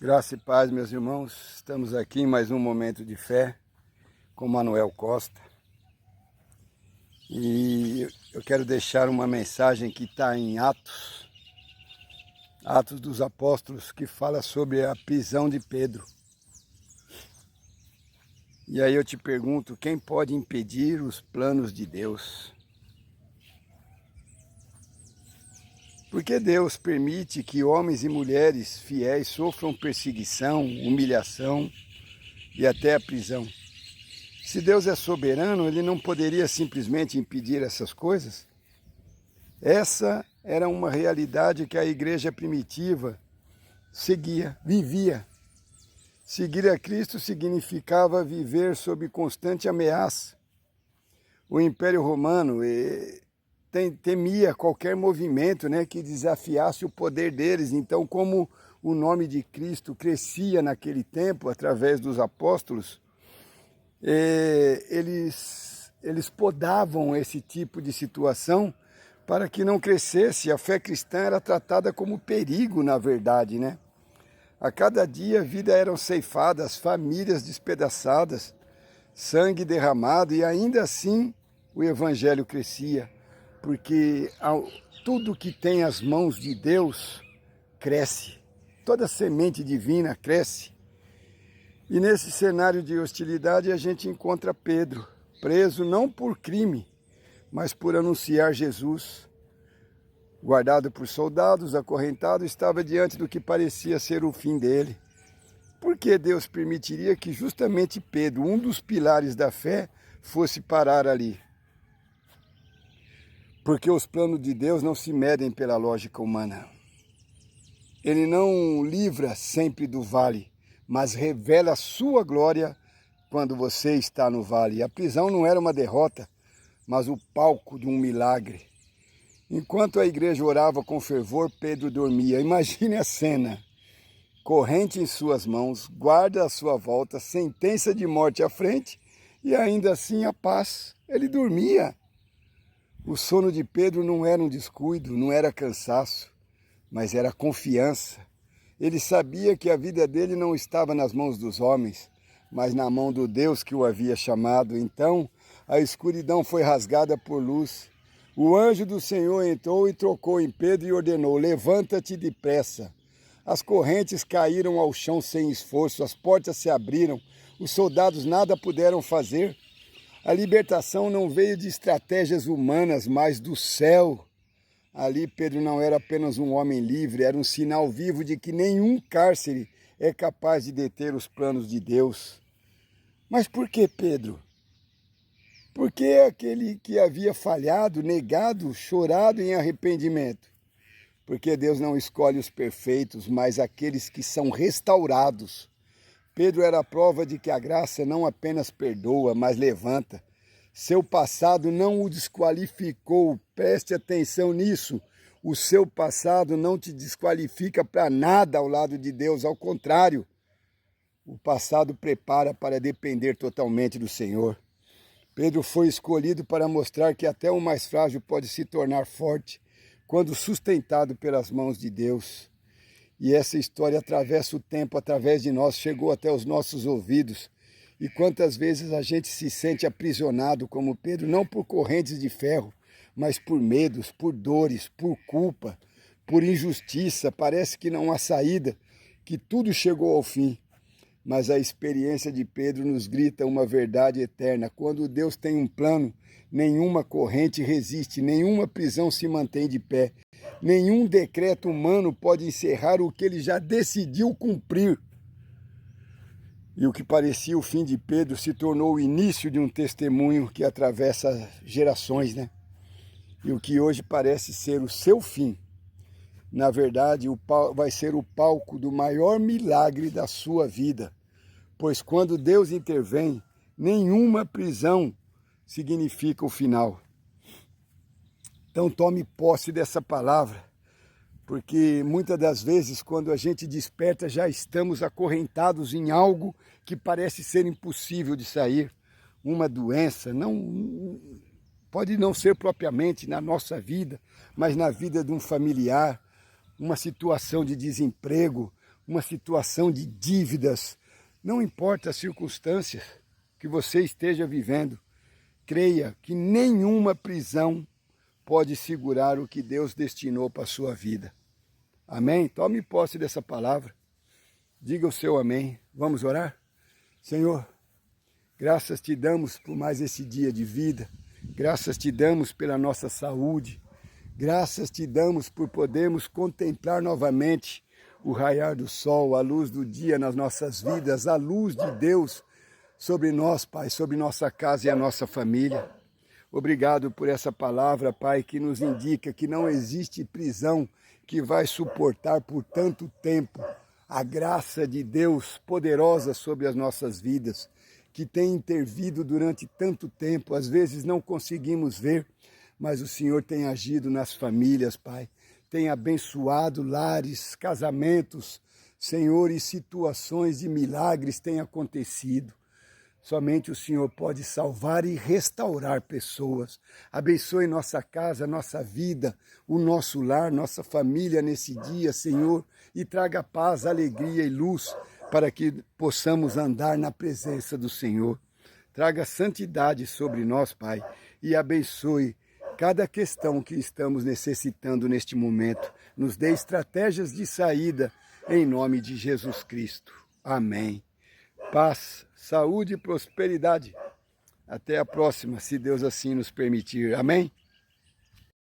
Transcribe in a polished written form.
Graça e paz, meus irmãos. Estamos aqui em mais um momento de fé com Manuel Costa. E eu quero deixar uma mensagem que está em Atos dos Apóstolos, que fala sobre a prisão de Pedro. E aí eu te pergunto, quem pode impedir os planos de Deus? Por que Deus permite que homens e mulheres fiéis sofram perseguição, humilhação e até a prisão? Se Deus é soberano, Ele não poderia simplesmente impedir essas coisas? Essa era uma realidade que a igreja primitiva vivia. Seguir a Cristo significava viver sob constante ameaça. O Império Romano temia qualquer movimento, que desafiasse o poder deles. Então, como o nome de Cristo crescia naquele tempo, através dos apóstolos, eles podavam esse tipo de situação para que não crescesse. A fé cristã era tratada como perigo, na verdade, A cada dia, vidas eram ceifadas, famílias despedaçadas, sangue derramado, e ainda assim o evangelho crescia, porque tudo que tem as mãos de Deus cresce, toda semente divina cresce. E nesse cenário de hostilidade a gente encontra Pedro, preso não por crime, mas por anunciar Jesus. Guardado por soldados, acorrentado, estava diante do que parecia ser o fim dele. Por que Deus permitiria que justamente Pedro, um dos pilares da fé, fosse parar ali? Porque os planos de Deus não se medem pela lógica humana. Ele não livra sempre do vale, mas revela a sua glória quando você está no vale. A prisão não era uma derrota, mas o palco de um milagre. Enquanto a igreja orava com fervor, Pedro dormia. Imagine a cena. Corrente em suas mãos, guarda à sua volta, sentença de morte à frente e ainda assim a paz. Ele dormia. O sono de Pedro não era um descuido, não era cansaço, mas era confiança. Ele sabia que a vida dele não estava nas mãos dos homens, mas na mão do Deus que o havia chamado. Então, a escuridão foi rasgada por luz. O anjo do Senhor entrou e tocou em Pedro e ordenou: levanta-te depressa. As correntes caíram ao chão sem esforço, as portas se abriram, os soldados nada puderam fazer. A libertação não veio de estratégias humanas, mas do céu. Ali Pedro não era apenas um homem livre, era um sinal vivo de que nenhum cárcere é capaz de deter os planos de Deus. Mas por que Pedro? Por que aquele que havia falhado, negado, chorado em arrependimento? Porque Deus não escolhe os perfeitos, mas aqueles que são restaurados. Pedro era a prova de que a graça não apenas perdoa, mas levanta. Seu passado não o desqualificou, preste atenção nisso. O seu passado não te desqualifica para nada ao lado de Deus, ao contrário. O passado prepara para depender totalmente do Senhor. Pedro foi escolhido para mostrar que até o mais frágil pode se tornar forte quando sustentado pelas mãos de Deus. E essa história atravessa o tempo, através de nós, chegou até os nossos ouvidos. E quantas vezes a gente se sente aprisionado como Pedro, não por correntes de ferro, mas por medos, por dores, por culpa, por injustiça. Parece que não há saída, que tudo chegou ao fim. Mas a experiência de Pedro nos grita uma verdade eterna. Quando Deus tem um plano, nenhuma corrente resiste, nenhuma prisão se mantém de pé. Nenhum decreto humano pode encerrar o que ele já decidiu cumprir. E o que parecia o fim de Pedro se tornou o início de um testemunho que atravessa gerações, E o que hoje parece ser o seu fim, na verdade, vai ser o palco do maior milagre da sua vida. Pois quando Deus intervém, nenhuma prisão significa o final. Então tome posse dessa palavra, porque muitas das vezes quando a gente desperta já estamos acorrentados em algo que parece ser impossível de sair. Uma doença, pode não ser propriamente na nossa vida, mas na vida de um familiar, uma situação de desemprego, uma situação de dívidas, não importa as circunstâncias que você esteja vivendo, creia que nenhuma prisão pode segurar o que Deus destinou para a sua vida. Amém? Tome posse dessa palavra. Diga o seu amém. Vamos orar? Senhor, graças te damos por mais esse dia de vida. Graças te damos pela nossa saúde. Graças te damos por podermos contemplar novamente o raiar do sol, a luz do dia nas nossas vidas, a luz de Deus sobre nós, Pai, sobre nossa casa e a nossa família. Obrigado por essa palavra, Pai, que nos indica que não existe prisão que vai suportar por tanto tempo a graça de Deus poderosa sobre as nossas vidas, que tem intervido durante tanto tempo, às vezes não conseguimos ver, mas o Senhor tem agido nas famílias, Pai, tem abençoado lares, casamentos, Senhor, e situações de milagres têm acontecido. Somente o Senhor pode salvar e restaurar pessoas. Abençoe nossa casa, nossa vida, o nosso lar, nossa família nesse dia, Senhor, e traga paz, alegria e luz para que possamos andar na presença do Senhor. Traga santidade sobre nós, Pai, e abençoe cada questão que estamos necessitando neste momento. Nos dê estratégias de saída, em nome de Jesus Cristo. Amém. Paz, saúde e prosperidade. Até a próxima, se Deus assim nos permitir. Amém?